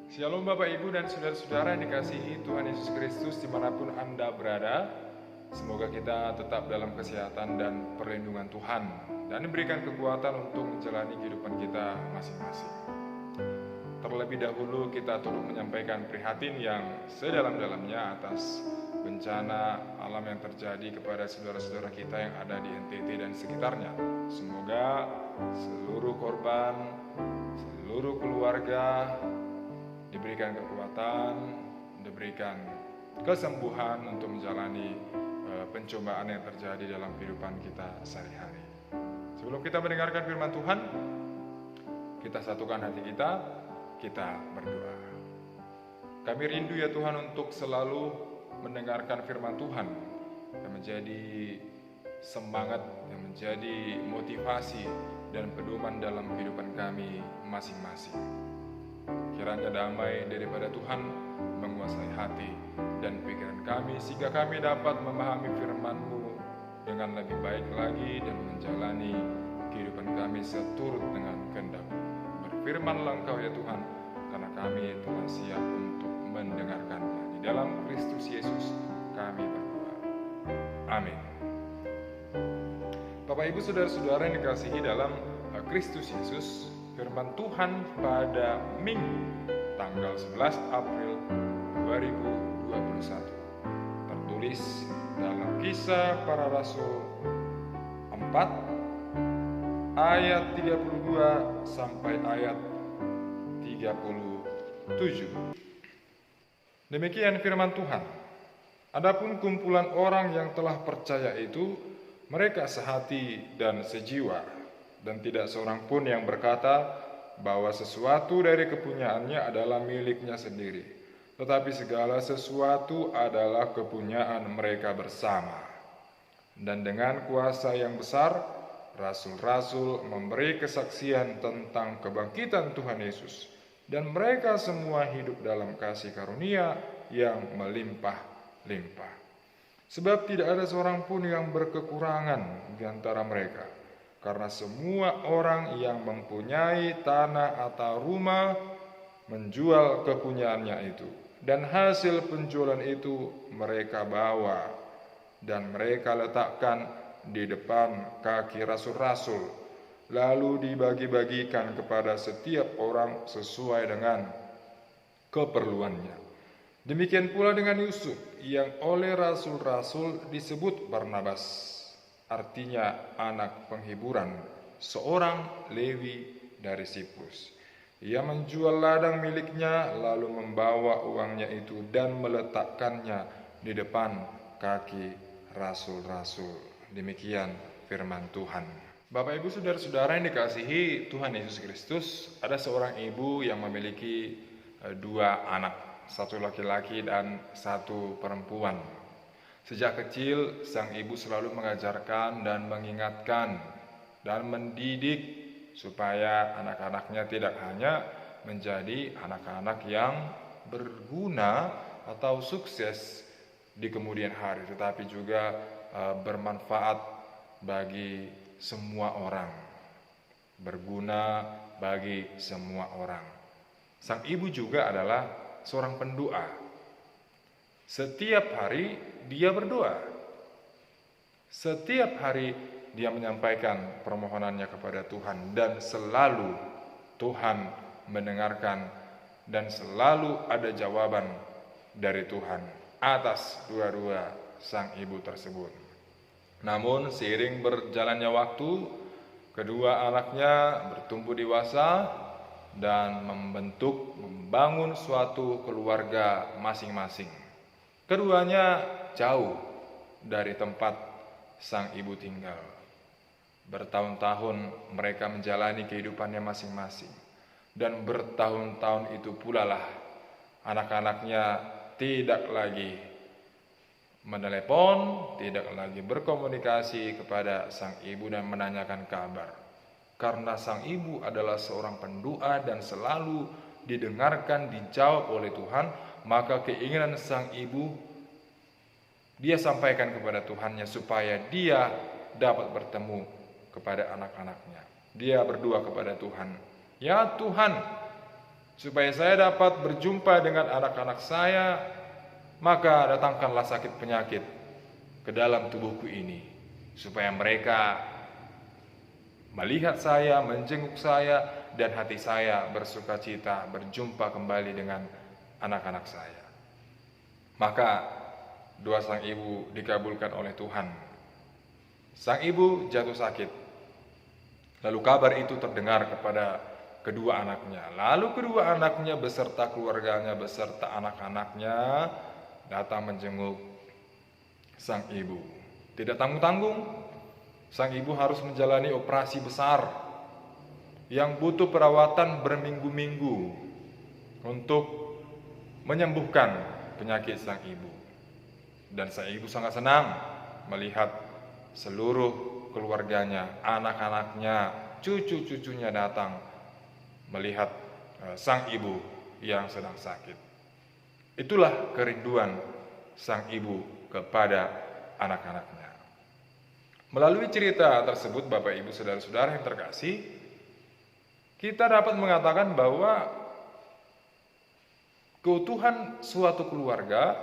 Shalom Bapak Ibu dan saudara-saudara yang dikasihi Tuhan Yesus Kristus dimanapun Anda berada. Semoga kita tetap dalam kesehatan dan perlindungan Tuhan dan diberikan kekuatan untuk menjalani kehidupan kita masing-masing. Terlebih dahulu kita turut menyampaikan prihatin yang sedalam-dalamnya atas bencana alam yang terjadi kepada saudara-saudara kita yang ada di NTT dan sekitarnya. Semoga seluruh korban, seluruh keluarga diberikan kekuatan, diberikan kesembuhan untuk menjalani pencobaan yang terjadi dalam kehidupan kita sehari-hari. Sebelum kita mendengarkan firman Tuhan, kita satukan hati kita berdoa. Kami rindu ya Tuhan untuk selalu mendengarkan firman Tuhan yang menjadi semangat, yang menjadi motivasi dan pedoman dalam kehidupan kami masing-masing. Kiranya damai daripada Tuhan menguasai hati dan pikiran kami sehingga kami dapat memahami firman-Mu dengan lebih baik lagi dan menjalani kehidupan kami seturut dengan kehendak-Mu. Berfirmanlah Engkau ya Tuhan, karena kami telah siap untuk mendengarkannya. Di dalam Kristus Yesus kami berdoa. Amin. Bapak Ibu saudara-saudara yang dikasihi dalam Kristus Yesus, firman Tuhan pada Minggu tanggal 11 April 2021 tertulis dalam Kisah Para Rasul 4 ayat 32 sampai ayat 37. Demikian firman Tuhan. Adapun kumpulan orang yang telah percaya itu, mereka sehati dan sejiwa, dan tidak seorang pun yang berkata bahwa sesuatu dari kepunyaannya adalah miliknya sendiri, tetapi segala sesuatu adalah kepunyaan mereka bersama. Dan dengan kuasa yang besar, rasul-rasul memberi kesaksian tentang kebangkitan Tuhan Yesus, dan mereka semua hidup dalam kasih karunia yang melimpah-limpah. Sebab tidak ada seorang pun yang berkekurangan di antara mereka, karena semua orang yang mempunyai tanah atau rumah menjual kepunyaannya itu, dan hasil penjualan itu mereka bawa dan mereka letakkan di depan kaki rasul-rasul, lalu dibagi-bagikan kepada setiap orang sesuai dengan keperluannya. Demikian pula dengan Yusuf yang oleh rasul-rasul disebut Barnabas, artinya anak penghiburan, seorang Lewi dari Siprus. Ia menjual ladang miliknya lalu membawa uangnya itu dan meletakkannya di depan kaki rasul-rasul. Demikian firman Tuhan. Bapak Ibu saudara-saudara yang dikasihi Tuhan Yesus Kristus, ada seorang ibu yang memiliki dua anak, satu laki-laki dan satu perempuan. Sejak kecil, sang ibu selalu mengajarkan dan mengingatkan dan mendidik supaya anak-anaknya tidak hanya menjadi anak-anak yang berguna atau sukses di kemudian hari, tetapi juga bermanfaat bagi semua orang, berguna bagi semua orang. Sang ibu juga adalah seorang pendoa. Setiap hari dia berdoa. Setiap hari dia menyampaikan permohonannya kepada Tuhan, dan selalu Tuhan mendengarkan dan selalu ada jawaban dari Tuhan atas dua-dua sang ibu tersebut. Namun seiring berjalannya waktu, kedua anaknya bertumbuh dewasa dan membangun suatu keluarga masing-masing. Keduanya jauh dari tempat sang ibu tinggal. Bertahun-tahun mereka menjalani kehidupannya masing-masing, dan bertahun-tahun itu pula lah anak-anaknya tidak lagi menelepon, tidak lagi berkomunikasi kepada sang ibu dan menanyakan kabar. Karena sang ibu adalah seorang pendoa dan selalu didengarkan, dijawab oleh Tuhan, maka keinginan sang ibu dia sampaikan kepada Tuhannya supaya dia dapat bertemu kepada anak-anaknya. Dia berdoa kepada Tuhan, "Ya Tuhan, supaya saya dapat berjumpa dengan anak-anak saya, maka datangkanlah sakit penyakit ke dalam tubuhku ini, supaya mereka melihat saya, menjenguk saya, dan hati saya bersuka cita berjumpa kembali dengan anak-anak saya. Maka doa sang ibu dikabulkan oleh Tuhan. Sang ibu jatuh sakit. Lalu kabar itu terdengar kepada kedua anaknya. Lalu kedua anaknya beserta keluarganya, beserta anak-anaknya datang menjenguk sang ibu. Tidak tanggung-tanggung, sang ibu harus menjalani operasi besar yang butuh perawatan berminggu-minggu untuk menyembuhkan penyakit sang ibu. Dan sang ibu sangat senang melihat seluruh keluarganya, anak-anaknya, cucu-cucunya datang melihat sang ibu yang sedang sakit. Itulah kerinduan sang ibu kepada anak-anaknya. Melalui cerita tersebut, Bapak Ibu Saudara-saudara yang terkasih, kita dapat mengatakan bahwa keutuhan suatu keluarga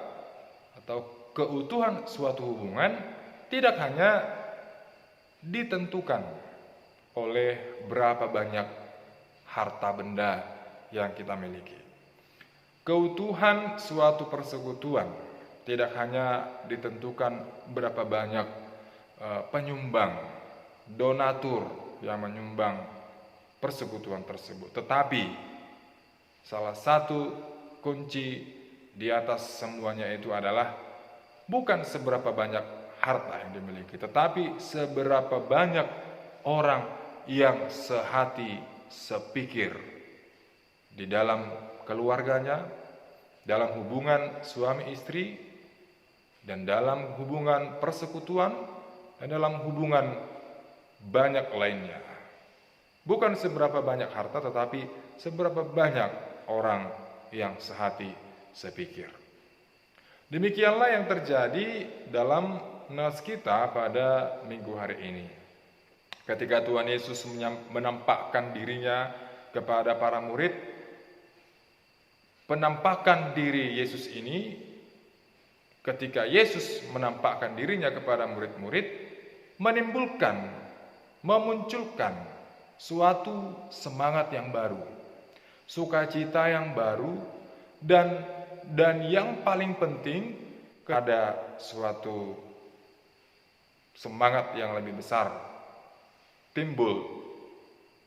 atau keutuhan suatu hubungan tidak hanya ditentukan oleh berapa banyak harta benda yang kita miliki. Keutuhan suatu persekutuan tidak hanya ditentukan berapa banyak penyumbang, donatur yang menyumbang persekutuan tersebut, tetapi salah satu kunci di atas semuanya itu adalah bukan seberapa banyak harta yang dimiliki, tetapi seberapa banyak orang yang sehati, sepikir di dalam keluarganya, dalam hubungan suami istri, dan dalam hubungan persekutuan, dan dalam hubungan banyak lainnya. Bukan seberapa banyak harta, tetapi seberapa banyak orang yang sehati, sepikir. Demikianlah yang terjadi dalam nas kita pada minggu hari ini. Ketika Tuhan Yesus menampakkan dirinya kepada para murid, penampakan diri Yesus ini, ketika Yesus menampakkan dirinya kepada murid-murid, memunculkan suatu semangat yang baru, sukacita yang baru, dan yang paling penting, ada suatu semangat yang lebih besar timbul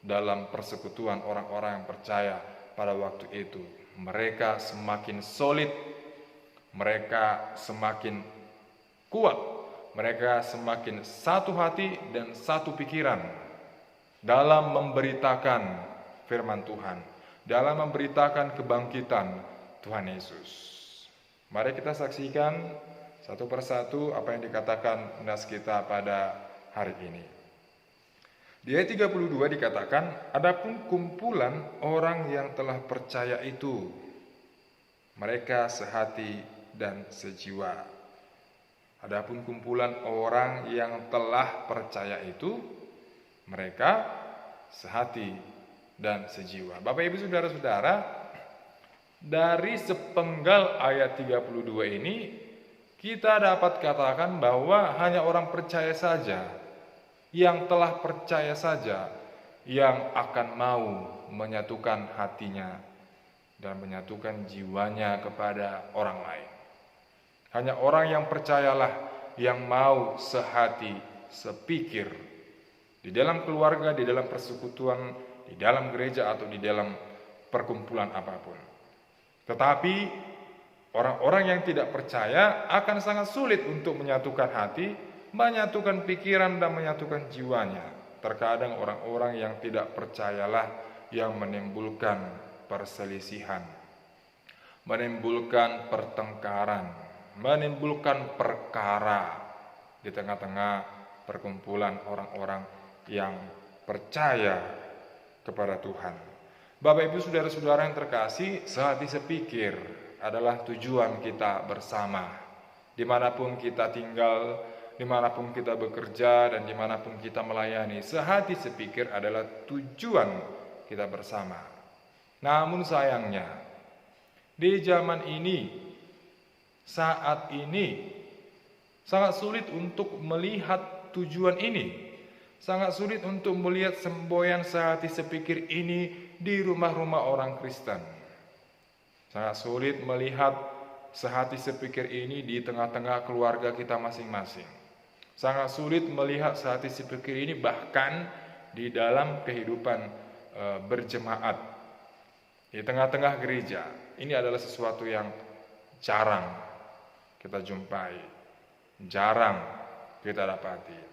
dalam persekutuan orang-orang yang percaya pada waktu itu. Mereka semakin solid, mereka semakin kuat, mereka semakin satu hati dan satu pikiran dalam memberitakan firman Tuhan, dalam memberitakan kebangkitan Tuhan Yesus. Mari kita saksikan satu persatu apa yang dikatakan nas kita pada hari ini. Di ayat 32 dikatakan, adapun kumpulan orang yang telah percaya itu, mereka sehati dan sejiwa. Adapun kumpulan orang yang telah percaya itu, mereka sehati dan sejiwa. Bapak Ibu Saudara-saudara, dari sepenggal ayat 32 ini, kita dapat katakan bahwa hanya orang percaya saja, yang telah percaya saja, yang akan mau menyatukan hatinya dan menyatukan jiwanya kepada orang lain. Hanya orang yang percayalah yang mau sehati, sepikir di dalam keluarga, di dalam persekutuan, di dalam gereja, atau di dalam perkumpulan apapun. Tetapi orang-orang yang tidak percaya akan sangat sulit untuk menyatukan hati, menyatukan pikiran, dan menyatukan jiwanya. Terkadang orang-orang yang tidak percayalah yang menimbulkan perselisihan, menimbulkan pertengkaran, menimbulkan perkara di tengah-tengah perkumpulan orang-orang yang percaya kepada Tuhan. Bapak Ibu Saudara-saudara yang terkasih, sehati sepikir adalah tujuan kita bersama. Dimanapun kita tinggal, dimanapun kita bekerja, dan dimanapun kita melayani, sehati sepikir adalah tujuan kita bersama. Namun sayangnya, di zaman ini, saat ini, sangat sulit untuk melihat tujuan ini. Sangat sulit untuk melihat semboyan sehati sepikir ini di rumah-rumah orang Kristen. Sangat sulit melihat sehati sepikir ini di tengah-tengah keluarga kita masing-masing. Sangat sulit melihat sehati sepikir ini bahkan di dalam kehidupan berjemaat di tengah-tengah gereja. Ini adalah sesuatu yang jarang kita jumpai, jarang kita dapati.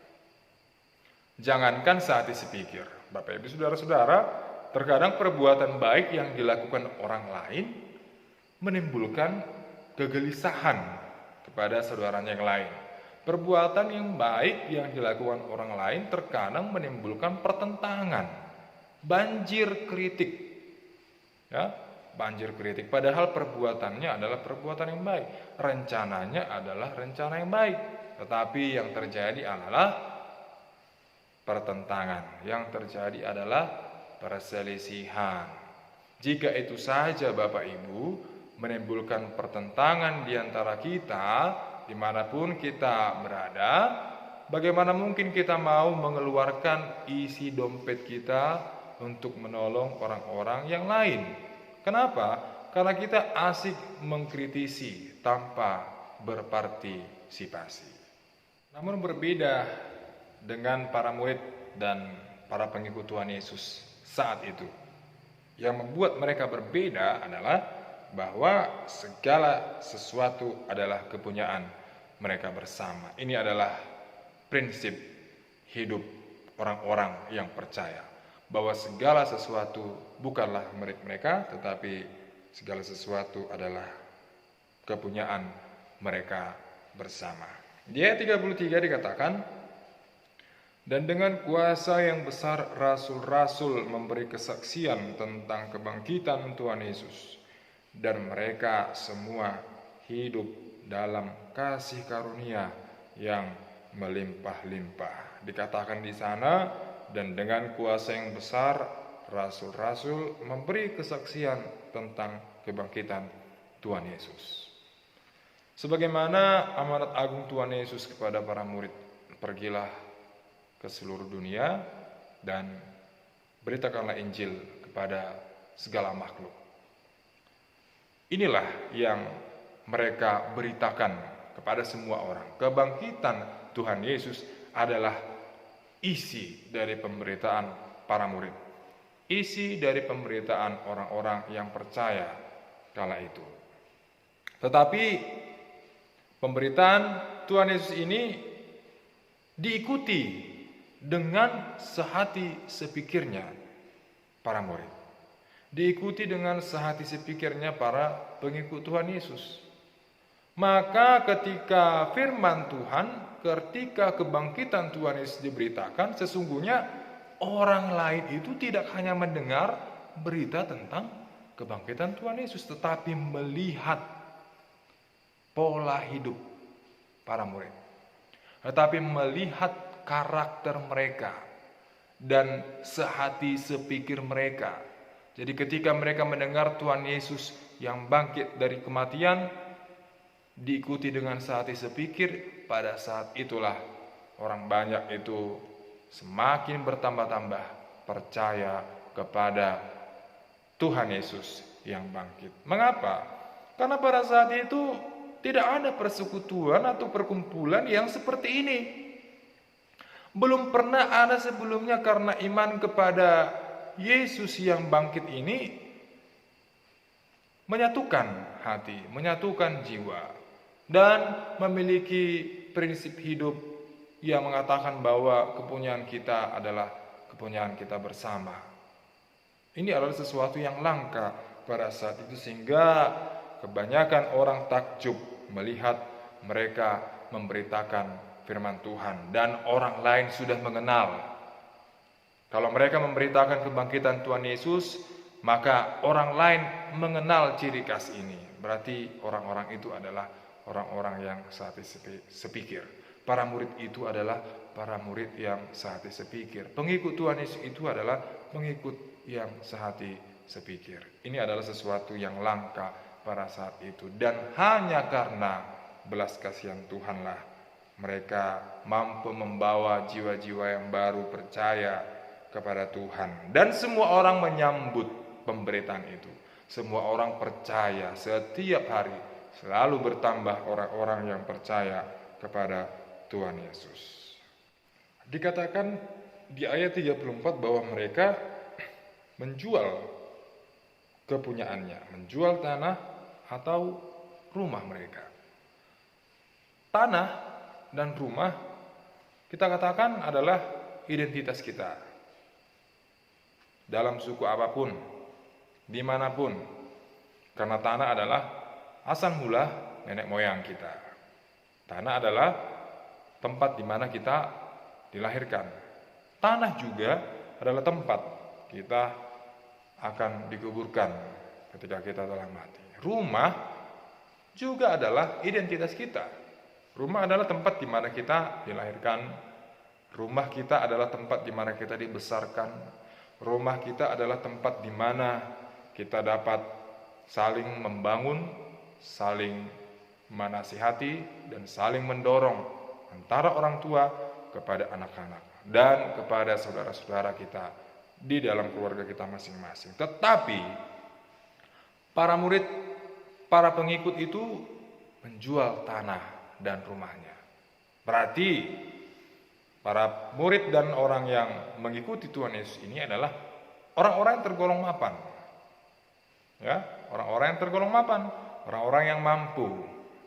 Jangankan sehati sepikir, Bapak Ibu Saudara-saudara, terkadang perbuatan baik yang dilakukan orang lain menimbulkan kegelisahan kepada saudaranya yang lain. Perbuatan yang baik yang dilakukan orang lain terkadang menimbulkan pertentangan, banjir kritik. Ya, banjir kritik. Padahal perbuatannya adalah perbuatan yang baik, rencananya adalah rencana yang baik. Tetapi yang terjadi adalah pertentangan, yang terjadi adalah perselisihan. Jika itu saja Bapak Ibu menimbulkan pertentangan di antara kita, dimanapun kita berada, bagaimana mungkin kita mau mengeluarkan isi dompet kita untuk menolong orang-orang yang lain? Kenapa? Karena kita asik mengkritisi tanpa berpartisipasi. Namun berbeda dengan para murid dan para pengikut Tuhan Yesus saat itu. Yang membuat mereka berbeda adalah bahwa segala sesuatu adalah kepunyaan mereka bersama. Ini adalah prinsip hidup orang-orang yang percaya, bahwa segala sesuatu bukanlah milik mereka, tetapi segala sesuatu adalah kepunyaan mereka bersama. Di ayat 33 dikatakan, dan dengan kuasa yang besar rasul-rasul memberi kesaksian tentang kebangkitan Tuhan Yesus, dan mereka semua hidup dalam kasih karunia yang melimpah-limpah. Dikatakan di sana, dan dengan kuasa yang besar rasul-rasul memberi kesaksian tentang kebangkitan Tuhan Yesus. Sebagaimana amanat agung Tuhan Yesus kepada para murid, pergilah ke seluruh dunia dan beritakanlah Injil kepada segala makhluk. Inilah yang mereka beritakan kepada semua orang. Kebangkitan Tuhan Yesus adalah isi dari pemberitaan para murid, isi dari pemberitaan orang-orang yang percaya kala itu. Tetapi pemberitaan Tuhan Yesus ini diikuti dengan sehati sepikirnya para murid, diikuti dengan sehati sepikirnya para pengikut Tuhan Yesus. Maka ketika firman Tuhan, ketika kebangkitan Tuhan Yesus diberitakan, sesungguhnya orang lain itu tidak hanya mendengar berita tentang kebangkitan Tuhan Yesus, tetapi melihat pola hidup para murid, tetapi melihat karakter mereka dan sehati sepikir mereka. Jadi ketika mereka mendengar Tuhan Yesus yang bangkit dari kematian, diikuti dengan sehati sepikir, pada saat itulah orang banyak itu semakin bertambah-tambah percaya kepada Tuhan Yesus yang bangkit. Mengapa? Karena pada saat itu tidak ada persekutuan atau perkumpulan yang seperti ini. Belum pernah ada sebelumnya, karena iman kepada Yesus yang bangkit ini menyatukan hati, menyatukan jiwa, dan memiliki prinsip hidup yang mengatakan bahwa kepunyaan kita adalah kepunyaan kita bersama. Ini adalah sesuatu yang langka pada saat itu, sehingga kebanyakan orang takjub melihat mereka memberitakan firman Tuhan, dan orang lain sudah mengenal. Kalau mereka memberitakan kebangkitan Tuhan Yesus, maka orang lain mengenal ciri khas ini. Berarti orang-orang itu adalah orang-orang yang sehati sepikir. Para murid itu adalah para murid yang sehati sepikir. Pengikut Tuhan Yesus itu adalah pengikut yang sehati sepikir. Ini adalah sesuatu yang langka pada saat itu, dan hanya karena belas kasihan Tuhanlah mereka mampu membawa jiwa-jiwa yang baru percaya kepada Tuhan. Dan semua orang menyambut pemberitaan itu. Semua orang percaya, setiap hari selalu bertambah orang-orang yang percaya kepada Tuhan Yesus. Dikatakan di ayat 34 bahwa mereka menjual kepunyaannya, menjual tanah atau rumah mereka. Tanah dan rumah kita katakan adalah identitas kita. Dalam suku apapun, dimanapun, karena tanah adalah asal mula nenek moyang kita. Tanah adalah tempat di mana kita dilahirkan. Tanah juga adalah tempat kita akan dikuburkan ketika kita telah mati. Rumah juga adalah identitas kita. Rumah adalah tempat di mana kita dilahirkan. Rumah kita adalah tempat di mana kita dibesarkan. Rumah kita adalah tempat di mana kita dapat saling membangun, saling menasihati, dan saling mendorong antara orang tua kepada anak-anak dan kepada saudara-saudara kita di dalam keluarga kita masing-masing. Tetapi para murid, para pengikut itu menjual tanah dan rumahnya. Berarti para murid dan orang yang mengikuti Tuhan Yesus ini adalah orang-orang yang tergolong mapan. Ya, orang-orang yang tergolong mapan, orang-orang yang mampu,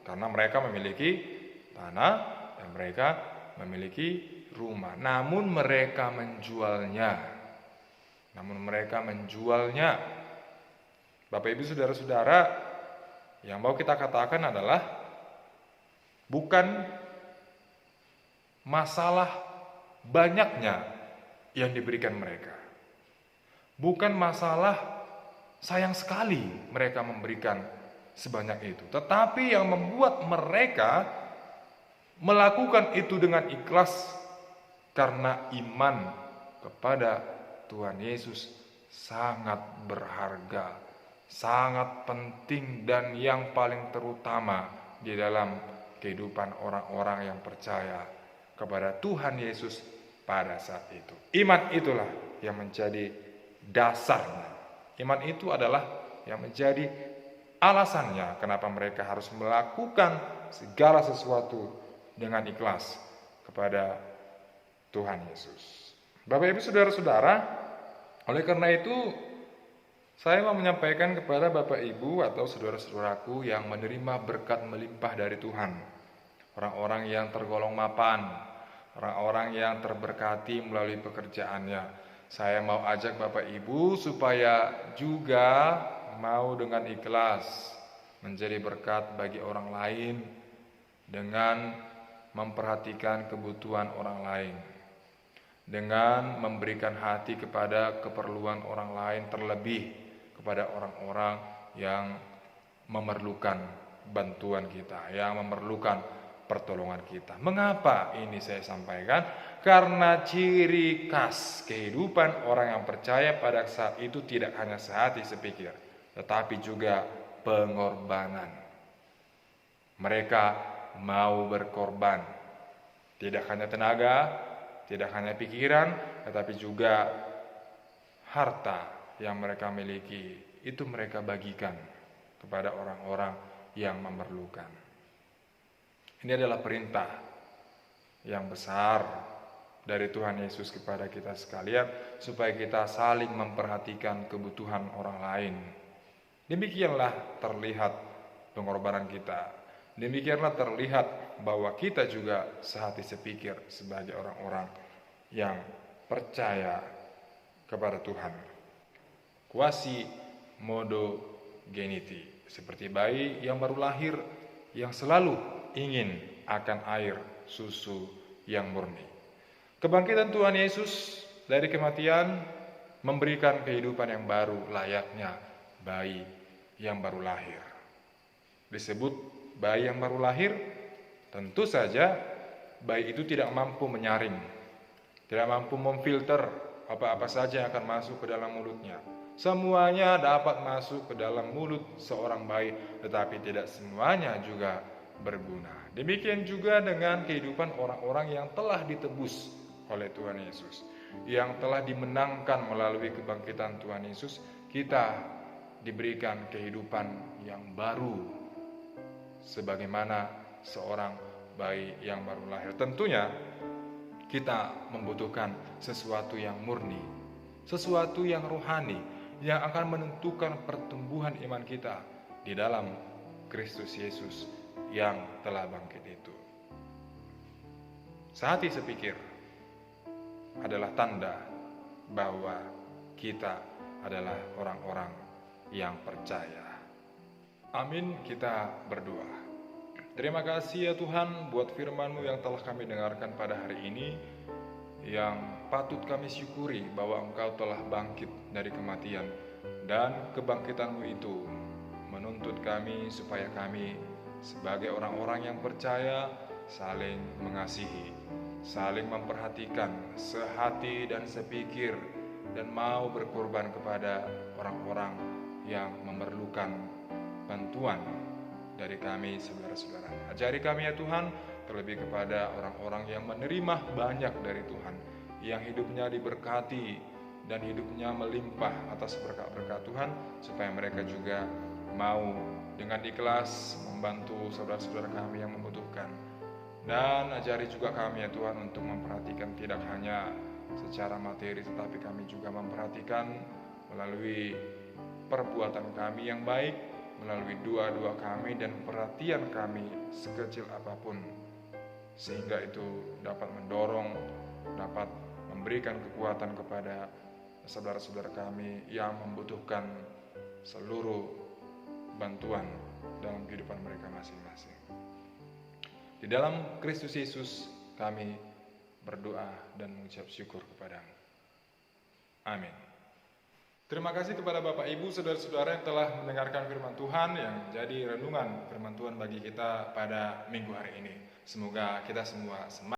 karena mereka memiliki tanah dan mereka memiliki rumah. Namun mereka menjualnya. Bapak Ibu saudara-saudara, yang mau kita katakan adalah bukan masalah banyaknya yang diberikan mereka. Bukan masalah sayang sekali mereka memberikan sebanyak itu. Tetapi yang membuat mereka melakukan itu dengan ikhlas karena iman kepada Tuhan Yesus sangat berharga, sangat penting, dan yang paling terutama di dalam kehidupan orang-orang yang percaya kepada Tuhan Yesus pada saat itu. Iman itulah yang menjadi dasarnya. Iman itu adalah yang menjadi alasannya kenapa mereka harus melakukan segala sesuatu dengan ikhlas kepada Tuhan Yesus. Bapak Ibu saudara-saudara, oleh karena itu saya mau menyampaikan kepada Bapak Ibu atau saudara-saudaraku yang menerima berkat melimpah dari Tuhan, orang-orang yang tergolong mapan, orang-orang yang terberkati melalui pekerjaannya. Saya mau ajak Bapak Ibu supaya juga mau dengan ikhlas menjadi berkat bagi orang lain dengan memperhatikan kebutuhan orang lain, dengan memberikan hati kepada keperluan orang lain, terlebih kepada orang-orang yang memerlukan bantuan kita, yang memerlukan pertolongan kita. Mengapa ini saya sampaikan? Karena ciri khas kehidupan orang yang percaya pada saat itu tidak hanya sehati sepikir, tetapi juga pengorbanan. Mereka mau berkorban, tidak hanya tenaga, tidak hanya pikiran, tetapi juga harta yang mereka miliki. Itu mereka bagikan kepada orang-orang yang memerlukan. Ini adalah perintah yang besar dari Tuhan Yesus kepada kita sekalian, supaya kita saling memperhatikan kebutuhan orang lain. Demikianlah terlihat pengorbanan kita. Demikianlah terlihat bahwa kita juga sehati sepikir sebagai orang-orang yang percaya kepada Tuhan. Quasi modo geniti, seperti bayi yang baru lahir yang selalu ingin akan air susu yang murni. Kebangkitan Tuhan Yesus dari kematian memberikan kehidupan yang baru layaknya bayi yang baru lahir. Disebut bayi yang baru lahir, tentu saja bayi itu tidak mampu menyaring, tidak mampu memfilter apa-apa saja yang akan masuk ke dalam mulutnya. Semuanya dapat masuk ke dalam mulut seorang bayi, tetapi tidak semuanya juga berguna. Demikian juga dengan kehidupan orang-orang yang telah ditebus oleh Tuhan Yesus, yang telah dimenangkan melalui kebangkitan Tuhan Yesus. Kita diberikan kehidupan yang baru, sebagaimana seorang bayi yang baru lahir. Tentunya kita membutuhkan sesuatu yang murni, sesuatu yang rohani, yang akan menentukan pertumbuhan iman kita di dalam Kristus Yesus yang telah bangkit itu. Sehati sepikir adalah tanda bahwa kita adalah orang-orang yang percaya. Amin, kita berdoa. Terima kasih ya Tuhan buat firman-Mu yang telah kami dengarkan pada hari ini, yang patut kami syukuri bahwa Engkau telah bangkit dari kematian, dan kebangkitan-Mu itu menuntut kami supaya kami sebagai orang-orang yang percaya saling mengasihi, saling memperhatikan, sehati dan sepikir, dan mau berkorban kepada orang-orang yang memerlukan bantuan dari kami, saudara-saudara. Ajari kami ya Tuhan, terlebih kepada orang-orang yang menerima banyak dari Tuhan, yang hidupnya diberkati dan hidupnya melimpah atas berkat-berkat Tuhan, supaya mereka juga mau dengan ikhlas membantu saudara-saudara kami yang membutuhkan. Dan ajari juga kami ya Tuhan untuk memperhatikan tidak hanya secara materi, tetapi kami juga memperhatikan melalui perbuatan kami yang baik, melalui doa-doa kami dan perhatian kami sekecil apapun, sehingga itu dapat mendorong, dapat memberikan kekuatan kepada saudara-saudara kami yang membutuhkan seluruh bantuan dalam kehidupan mereka masing-masing. Di dalam Kristus Yesus kami berdoa dan mengucap syukur kepadamu. Amin. Terima kasih kepada Bapak Ibu, saudara-saudara yang telah mendengarkan firman Tuhan yang jadi renungan firman Tuhan bagi kita pada minggu hari ini. Semoga kita semua semangat